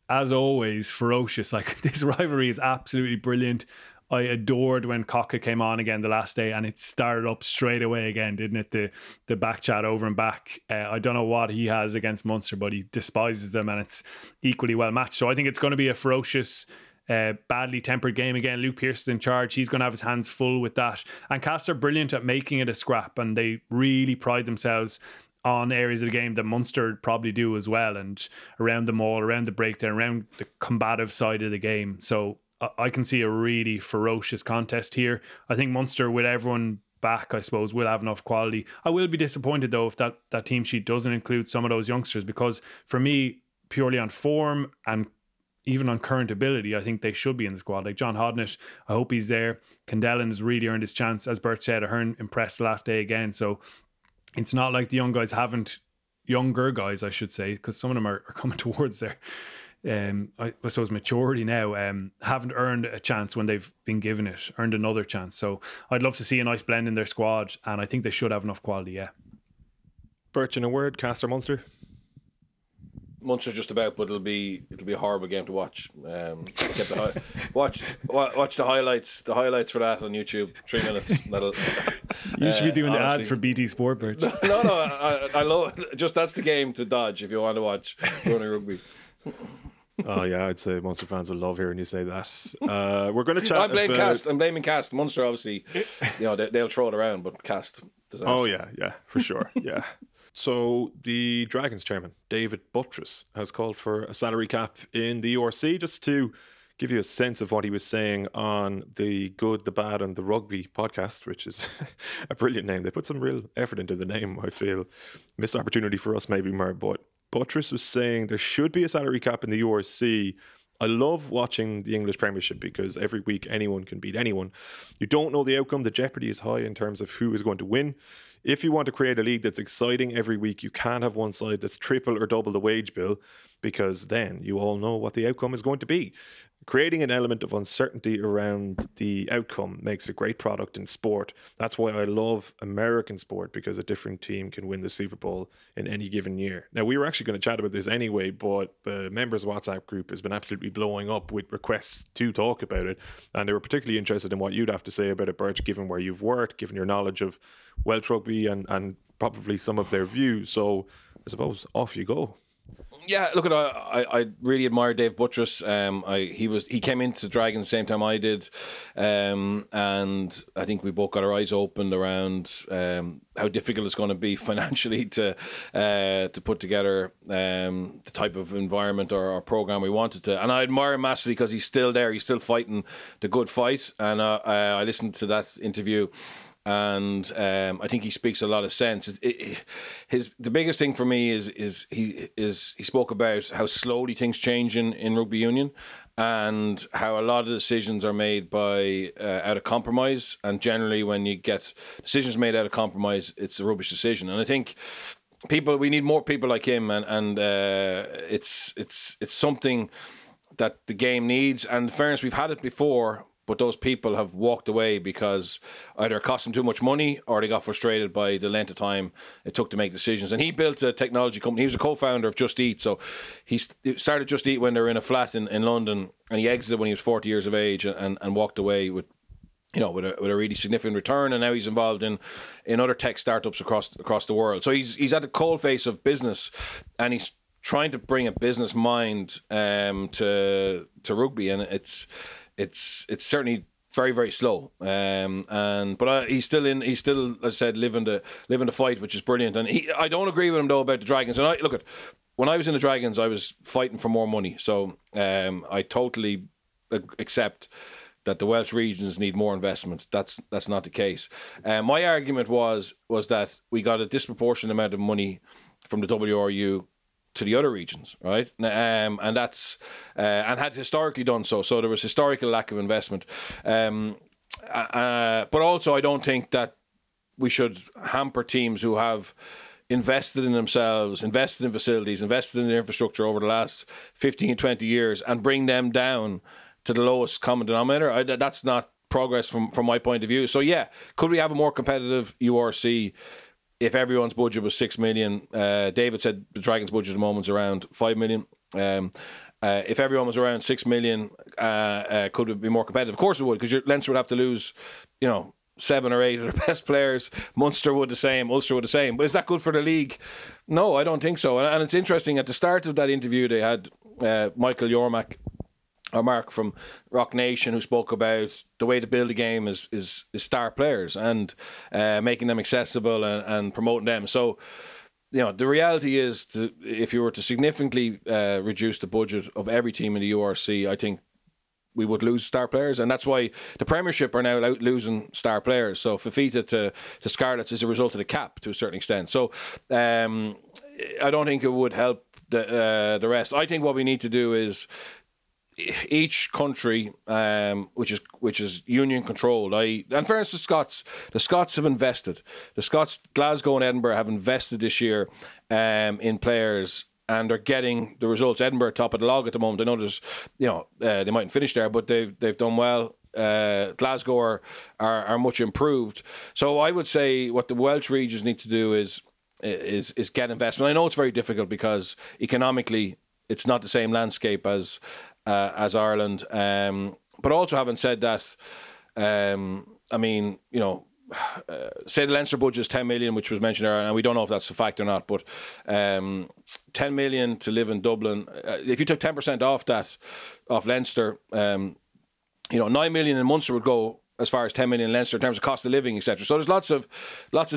as always, ferocious. Like, this rivalry is absolutely brilliant. I adored when Cocker came on again the last day, and it started up straight away again, didn't it? The back chat over and back. I don't know what he has against Munster, but he despises them, and it's equally well matched. So I think it's going to be a ferocious, badly tempered game again. Luke Pearson's in charge. He's going to have his hands full with that. And Cast are brilliant at making it a scrap, and they really pride themselves on areas of the game that Munster probably do as well, and around the maul, around the breakdown, around the combative side of the game. So I can see a really ferocious contest here. I think Munster, with everyone back, I suppose, will have enough quality. I will be disappointed though if that team sheet doesn't include some of those youngsters, because for me, purely on form and even on current ability, I think they should be in the squad. Like John Hodnett, I hope he's there. Kendellen has really earned his chance. As Berch said, Ahern impressed last day again. So it's not like the younger guys, I should say, because some of them are coming towards their I suppose maturity now, haven't earned a chance when they've been given it, earned another chance. So I'd love to see a nice blend in their squad, and I think they should have enough quality, yeah. Berch, in a word, Cast or Munster? Munster just about, but it'll be a horrible game to watch. Watch the highlights for that on YouTube. 3 minutes. You should be doing the ads for BT Sport, Berch. No, I love just that's the game to dodge if you want to watch running rugby. Oh yeah, I'd say Munster fans will love hearing you say that. We're going to chat. I'm blaming Cast. Munster, obviously, they'll throw it around, but Cast. Disaster. Oh yeah, for sure, yeah. So the Dragons chairman, David Buttress, has called for a salary cap in the URC. Just to give you a sense of what he was saying on the Good, the Bad and the Rugby podcast, which is a brilliant name. They put some real effort into the name, I feel. Missed opportunity for us maybe more, but Buttress was saying there should be a salary cap in the URC. I love watching the English Premiership because every week anyone can beat anyone. You don't know the outcome. The jeopardy is high in terms of who is going to win. If you want to create a league that's exciting every week, you can't have one side that's triple or double the wage bill, because then you all know what the outcome is going to be. Creating an element of uncertainty around the outcome makes a great product in sport. That's why I love American sport, because a different team can win the Super Bowl in any given year. Now, we were actually going to chat about this anyway, but the members' WhatsApp group has been absolutely blowing up with requests to talk about it. And they were particularly interested in what you'd have to say about it, Berch, given where you've worked, given your knowledge of Welsh rugby and probably some of their views. So I suppose off you go. Yeah, look, I really admire Dave Buttress. He came into the Dragons the same time I did, and I think we both got our eyes opened around how difficult it's going to be financially to put together the type of environment or program we wanted to. And I admire him massively because he's still there. He's still fighting the good fight. And I listened to that interview. And I think he speaks a lot of sense. The biggest thing for me is he spoke about how slowly things change in rugby union, and how a lot of decisions are made by out of compromise. And generally, when you get decisions made out of compromise, it's a rubbish decision. And I think we need more people like him, and it's something that the game needs. And in fairness, we've had it before. But those people have walked away because either it cost them too much money or they got frustrated by the length of time it took to make decisions. And he built a technology company. He was a co-founder of Just Eat. So he started Just Eat when they were in a flat in London, and he exited when he was 40 years of age and walked away with a really significant return. And now he's involved in other tech startups across the world. So he's at the coalface of business, and he's trying to bring a business mind to rugby, and it's certainly very, very slow. But he's still, as I said, living the fight, which is brilliant. And I don't agree with him though about the Dragons. And when I was in the Dragons, I was fighting for more money. So I totally accept that the Welsh regions need more investment. That's not the case. My argument was that we got a disproportionate amount of money from the WRU to the other regions, right? And that's and had historically done so. So there was historical lack of investment. But also, I don't think that we should hamper teams who have invested in themselves, invested in facilities, invested in their infrastructure over the last 15, 20 years, and bring them down to the lowest common denominator. That's not progress from my point of view. So yeah, could we have a more competitive URC if everyone's budget was 6 million? David said the Dragons' budget at the moment is around 5 million. If everyone was around 6 million, could it be more competitive? Of course it would, because Leinster would have to lose, 7 or 8 of their best players. Munster would the same, Ulster would the same. But is that good for the league? No, I don't think so. And it's interesting, at the start of that interview, they had Michael Mark from Rock Nation, who spoke about the way to build a game is star players and making them accessible and promoting them. So, the reality is, if you were to significantly reduce the budget of every team in the URC, I think we would lose star players. And that's why the Premiership are now out losing star players. So Fafita to Scarlets is a result of the cap to a certain extent. So I don't think it would help the rest. I think what we need to do is, each country, which is union controlled, and fairness to the Scots have invested. The Scots, Glasgow and Edinburgh, have invested this year in players, and they're getting the results. Edinburgh top of the log at the moment. I know there's, they mightn't finish there, but they've done well. Glasgow are much improved. So I would say what the Welsh regions need to do is get investment. I know it's very difficult because economically it's not the same landscape as Ireland. But also, having said that, say the Leinster budget is 10 million, which was mentioned earlier, and we don't know if that's a fact or not, but 10 million to live in Dublin. If you took 10% off Leinster, 9 million in Munster would go as far as 10 million in Leinster in terms of cost of living, etc. So there's lots of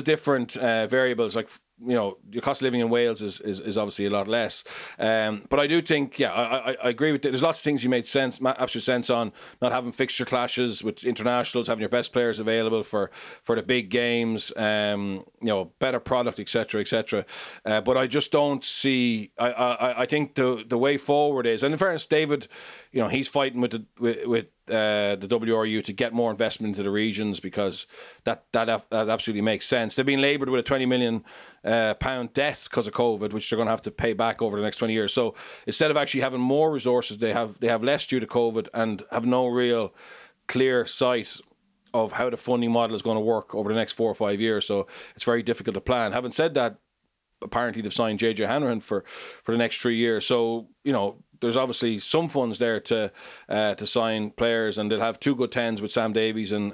different variables. Like your cost of living in Wales is obviously a lot less. But I do think, I agree with there's lots of things you made absolute sense on, not having fixture clashes with internationals, having your best players available for the big games, better product, etc., etc. But I just don't see. I think the way forward is, and in fairness, David, he's fighting with the WRU to get more investment into the regions, because that absolutely makes sense. They've been laboured with a £20 million debt because of COVID, which they're going to have to pay back over the next 20 years. So instead of actually having more resources, they have less due to COVID and have no real clear sight of how the funding model is going to work over the next 4 or 5 years. So it's very difficult to plan. Having said that, apparently they've signed JJ Hanrahan for the next 3 years. So, there's obviously some funds there to sign players, and they'll have 2 good 10s with Sam Davies and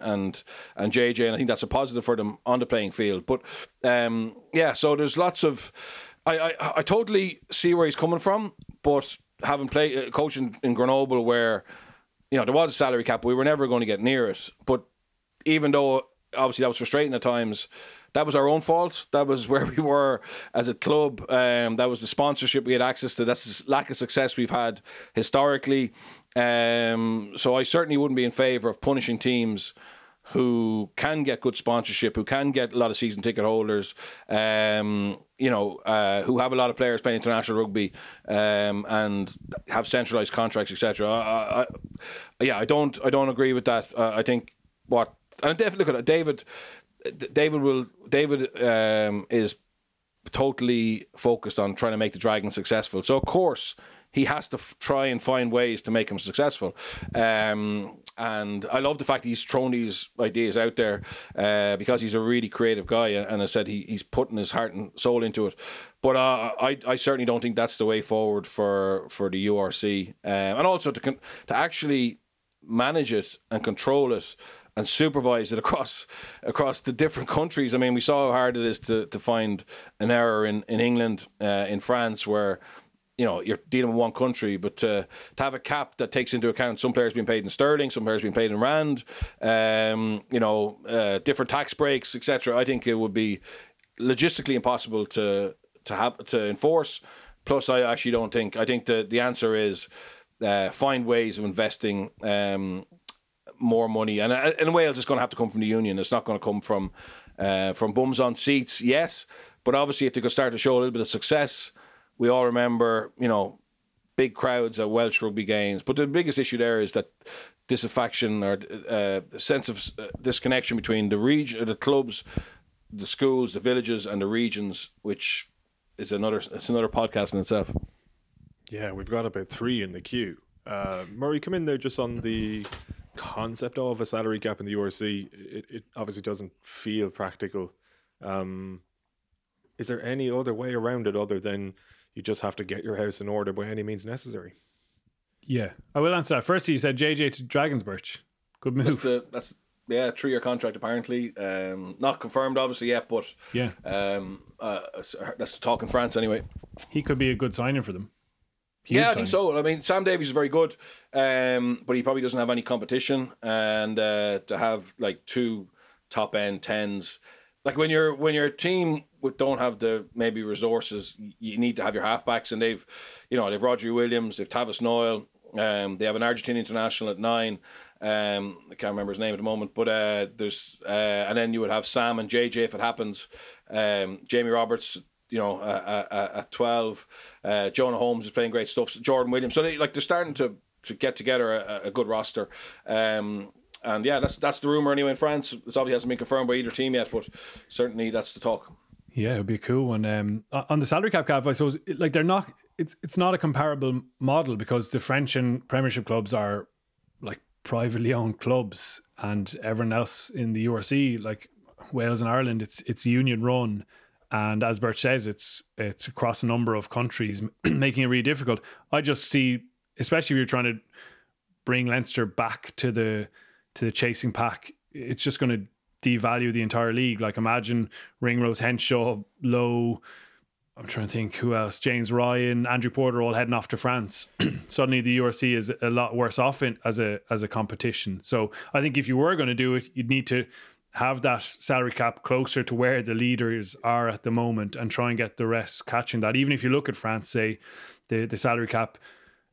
JJ, and I think that's a positive for them on the playing field. But so there's lots of. I totally see where he's coming from, but having played coaching in Grenoble, where there was a salary cap, we were never going to get near it. But even though obviously that was frustrating at times, that was our own fault. That was where we were as a club. That was the sponsorship we had access to. That's the lack of success we've had historically. So I certainly wouldn't be in favour of punishing teams who can get good sponsorship, who can get a lot of season ticket holders, who have a lot of players playing international rugby, and have centralised contracts, etc. I don't agree with that. I think look at it, David is totally focused on trying to make the Dragons successful. So of course he has to try and find ways to make them successful. And I love the fact he's thrown these ideas out there, because he's a really creative guy, and I said he's putting his heart and soul into it. But I certainly don't think that's the way forward for the URC, and also to actually manage it and control it and supervise it across the different countries. I mean, we saw how hard it is to find an error in England, in France, where you're dealing with one country, but to have a cap that takes into account some players being paid in sterling, some players being paid in rand, different tax breaks, etc. I think it would be logistically impossible to enforce. Plus, I actually don't think. I think the answer is find ways of investing more money, and in Wales it's going to have to come from the union. It's not going to come from bums on seats, yes, but obviously if they could start to show a little bit of success. We all remember big crowds at Welsh rugby games, but the biggest issue there is that disaffection, or the sense of disconnection between the region, the clubs, the schools, the villages, and the regions, which is another podcast in itself. Yeah, we've got about 3 in the queue. Murray, come in there just on the concept of a salary cap in the URC. It obviously doesn't feel practical. Is there any other way around it other than you just have to get your house in order by any means necessary? Yeah, I will answer that. First, you said JJ to Dragons, Berch. Good move. That's 3-year contract apparently. Not confirmed obviously yet, but yeah, that's the talk in France anyway. He could be a good signing for them. I think so. I mean, Sam Davies is very good, but he probably doesn't have any competition. And to have like 2 top end 10s, like when you're a team don't have the maybe resources, you need to have your halfbacks, and they've Roger Williams, they've Tavis Noyle, they have an Argentine international at 9. I can't remember his name at the moment, but there's and then you would have Sam and JJ if it happens. Jamie Roberts, at 12. Jonah Holmes is playing great stuff. Jordan Williams. So they're starting to get together a good roster. And yeah, that's the rumour anyway in France. It obviously hasn't been confirmed by either team yet, but certainly that's the talk. Yeah, it would be a cool one. On the salary cap, I suppose, like they're not. It's not a comparable model because the French and Premiership clubs are like privately owned clubs, and everyone else in the URC, like Wales and Ireland, it's union run. And as Berch says, it's across a number of countries, making it really difficult. I just see, especially if you're trying to bring Leinster back to the chasing pack, it's just going to devalue the entire league. Like imagine Ringrose, Henshaw, Lowe, I'm trying to think who else, James Ryan, Andrew Porter all heading off to France. Suddenly the URC is a lot worse off as a competition. So I think if you were going to do it, you'd need to have that salary cap closer to where the leaders are at the moment and try and get the rest catching that. Even if you look at France, say the salary cap,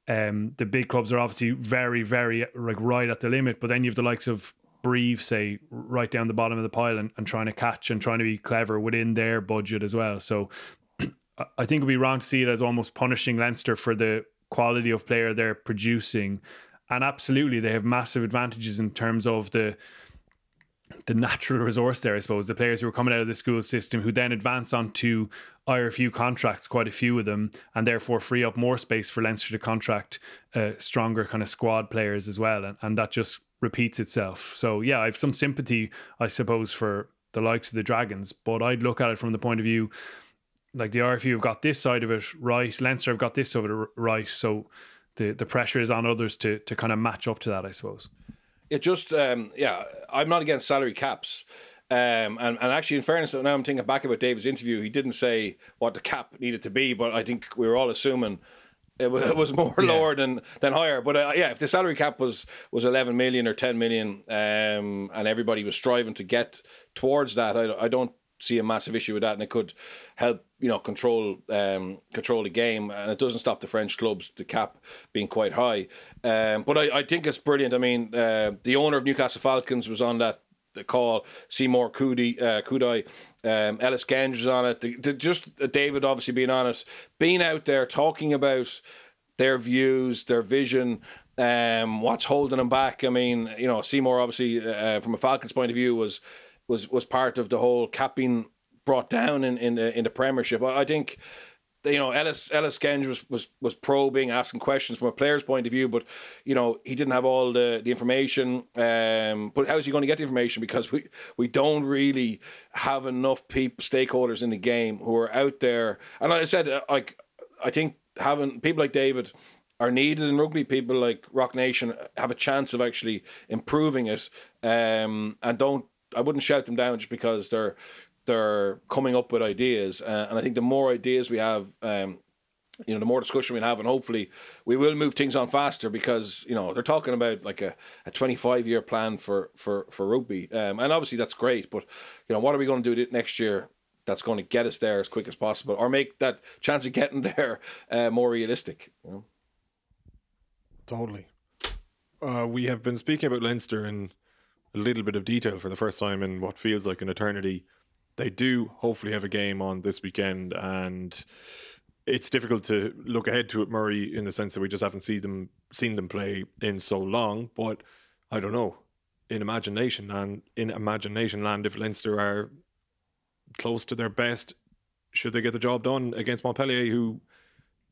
the big clubs are obviously very, very like right at the limit, but then you have the likes of Brive, say, right down the bottom of the pile and trying to catch and trying to be clever within their budget as well. So I think it would be wrong to see it as almost punishing Leinster for the quality of player they're producing. And absolutely, they have massive advantages in terms of the natural resource there, I suppose. The players who are coming out of the school system who then advance onto IRFU contracts, quite a few of them, and therefore free up more space for Leinster to contract stronger kind of squad players as well. And that just repeats itself. So yeah, I have some sympathy, I suppose, for the likes of the Dragons, but I'd look at it from the point of view, like the RFU have got this side of it right, Leinster have got this side of it right, so the pressure is on others to kind of match up to that, I suppose. It just, I'm not against salary caps. And actually, in fairness, now I'm thinking back about David's interview, he didn't say what the cap needed to be, but I think we were all assuming it was more lower than higher. But if the salary cap was 11 million or 10 million and everybody was striving to get towards that, I don't see a massive issue with that, and it could help control the game, and it doesn't stop the French clubs, the cap being quite high. But I think it's brilliant. I mean, the owner of Newcastle Falcons was on the call, Seymour Kudai, Ellis Genge was on it. Just David obviously being on it, being out there talking about their views, their vision, what's holding them back. I mean, Seymour obviously from a Falcons point of view was part of the whole cap being brought down in the Premiership. I think Ellis Genge was probing, asking questions from a player's point of view, but he didn't have all the information. But how is he going to get the information? Because we don't really have enough stakeholders in the game who are out there. And like I said, I think having people like David are needed in rugby. People like Rock Nation have a chance of actually improving it. I wouldn't shout them down just because they're coming up with ideas, and I think the more ideas we have, the more discussion we'll have, and hopefully we will move things on faster, because they're talking about like a 25-year plan for rugby, and obviously that's great, but what are we going to do next year that's going to get us there as quick as possible, or make that chance of getting there more realistic? Totally. We have been speaking about Leinster in a little bit of detail for the first time in what feels like an eternity. They do hopefully have a game on this weekend, and it's difficult to look ahead to it, Murray, in the sense that we just haven't seen them play in so long. But I don't know, in imagination land, if Leinster are close to their best, should they get the job done against Montpellier, who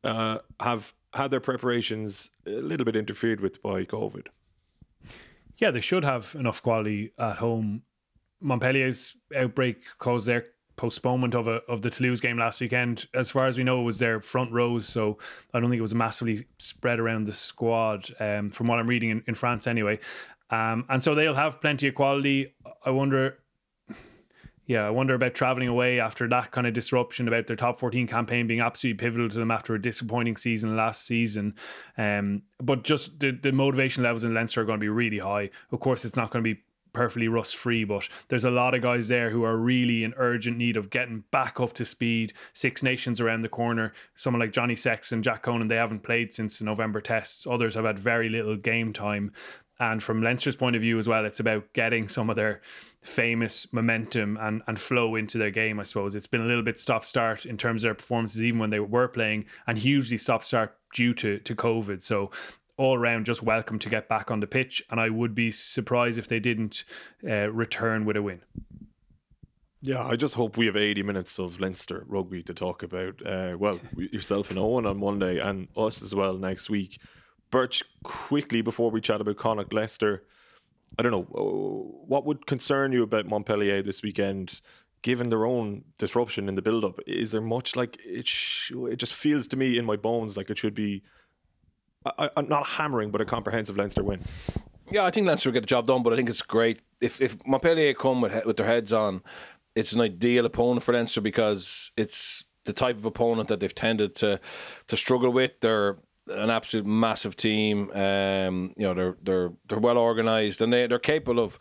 have had their preparations a little bit interfered with by COVID? Yeah, they should have enough quality at home. Montpellier's outbreak caused their postponement of the Toulouse game last weekend. As far as we know, it was their front rows, so I don't think it was massively spread around the squad, from what I'm reading in France anyway. And so they'll have plenty of quality. I wonder about travelling away after that kind of disruption, about their top 14 campaign being absolutely pivotal to them after a disappointing season last season. But just the motivation levels in Leinster are going to be really high. Of course, it's not going to be perfectly rust-free, but there's a lot of guys there who are really in urgent need of getting back up to speed. Six Nations around the corner. Someone like Johnny Sexton, Jack Conan, they haven't played since the November tests. Others have had very little game time. And from Leinster's point of view as well, it's about getting some of their famous momentum and flow into their game, I suppose. It's been a little bit stop-start in terms of their performances, even when they were playing, and hugely stop-start due to COVID. So all around, just welcome to get back on the pitch, and I would be surprised if they didn't return with a win. Yeah, I just hope we have 80 minutes of Leinster rugby to talk about. Yourself and Owen on Monday, and us as well next week. Berch, quickly before we chat about Connacht, Leicester, I don't know, what would concern you about Montpellier this weekend, given their own disruption in the build-up? Is there much like it just feels to me in my bones like it should be not hammering, but a comprehensive Leinster win? Yeah, I think Leinster will get the job done, but I think it's great. If Montpellier come with their heads on, it's an ideal opponent for Leinster, because it's the type of opponent that they've tended to struggle with. They're an absolute massive team. They're well organised, and they're capable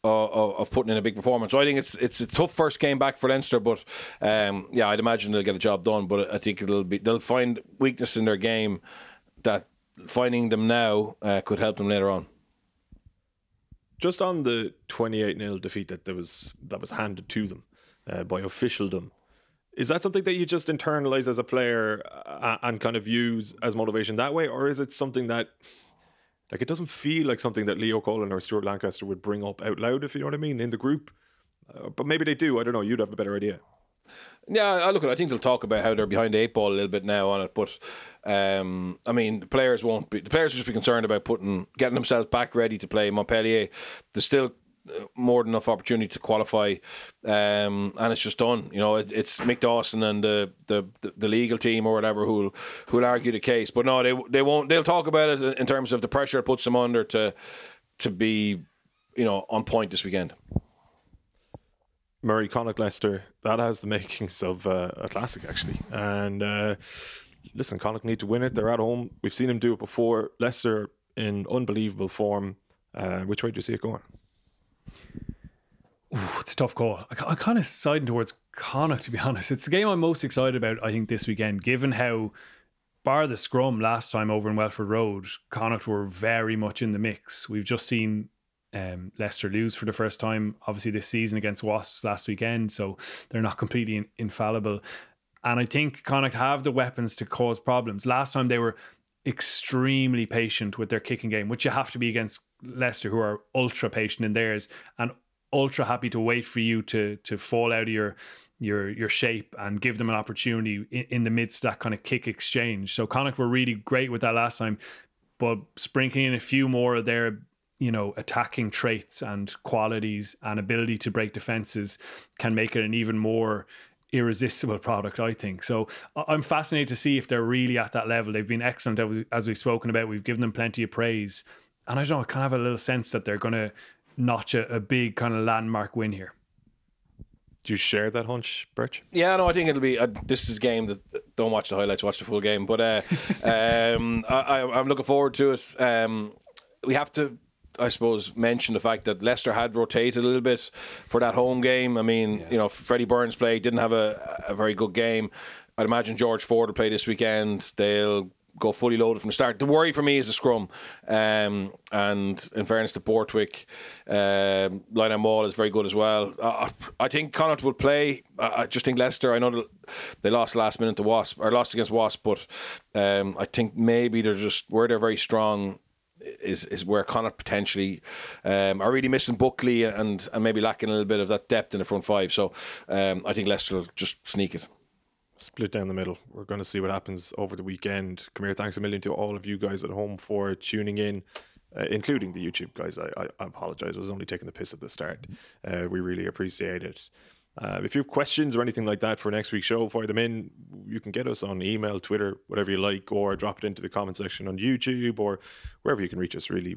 of putting in a big performance. So I think it's a tough first game back for Leinster, but yeah, I'd imagine they'll get a job done. But I think they'll find weakness in their game that finding them now could help them later on. Just on the 28-0 defeat that was handed to them by officialdom, is that something that you just internalise as a player and kind of use as motivation that way, or is it something that, like, it doesn't feel like something that Leo Cullen or Stuart Lancaster would bring up out loud, if you know what I mean, in the group? But maybe they do. I don't know. You'd have a better idea. Yeah, I think they'll talk about how they're behind the 8 ball a little bit now on it, but I mean, the players will just be concerned about getting themselves back ready to play Montpellier. There's still more than enough opportunity to qualify, and it's just done. You know, it's Mick Dawson and the legal team or whatever who'll argue the case. But no, they won't. They'll talk about it in terms of the pressure it puts them under to be, you know, on point this weekend. Murray, Connacht, Leicester, that has the makings of a classic, actually. And listen, Connacht need to win it. They're at home. We've seen them do it before. Leicester in unbelievable form. Which way do you see it going? Ooh, it's a tough call. I'm kind of siding towards Connacht, to be honest. It's the game I'm most excited about, I think, this weekend, given how, bar the scrum last time over in Welford Road, Connacht were very much in the mix. We've just seen Leicester lose for the first time, obviously, this season against Wasps last weekend, so they're not completely infallible. And I think Connacht have the weapons to cause problems. Last time they were extremely patient with their kicking game, which you have to be against Leicester, who are ultra patient in theirs and ultra happy to wait for you to fall out of your shape and give them an opportunity in the midst of that kind of kick exchange. So Connacht were really great with that last time, but sprinkling in a few more of their, you know, attacking traits and qualities and ability to break defenses can make it an even more irresistible product, I think. So I'm fascinated to see if they're really at that level. They've been excellent, as we've spoken about. We've given them plenty of praise, and I don't know, I kind of have a little sense that they're going to notch a big kind of landmark win here. Do you share that hunch, Berch? Yeah, no, I think it'll be this is a game that don't watch the highlights, watch the full game. But I'm looking forward to it. We have to, I suppose, mention the fact that Leicester had rotated a little bit for that home game. I mean, you know, Freddie Burns played, didn't have a very good game. I'd imagine George Ford will play this weekend. They'll go fully loaded from the start. The worry for me is the scrum. And in fairness to Borthwick, line-out maul is very good as well. I think Connacht will play. I just think Leicester, I know they lost last minute to Wasp, or lost against Wasp, but I think maybe they're just, where they're very strong is where Connacht potentially are really missing Buckley and maybe lacking a little bit of that depth in the front five. So I think Leicester will just sneak it. Split down the middle. We're going to see what happens over the weekend. Come here, thanks a million to all of you guys at home for tuning in, including the YouTube guys. I apologise, I was only taking the piss at the start. We really appreciate it. If you have questions or anything like that for next week's show, fire them in. You can get us on email, Twitter, whatever you like, or drop it into the comment section on YouTube or wherever you can reach us, really.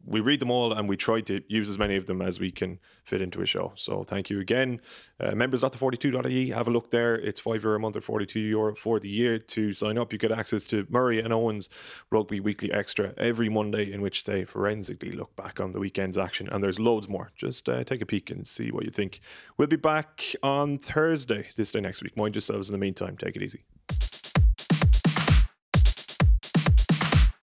We read them all and we try to use as many of them as we can fit into a show. So thank you again. Members.the42.ie, have a look there. It's €5 a month or €42 for the year to sign up. You get access to Murray and Owen's Rugby Weekly Extra every Monday, in which they forensically look back on the weekend's action. And there's loads more. Just take a peek and see what you think. We'll be back on Thursday, this day next week. Mind yourselves in the meantime. Take it easy.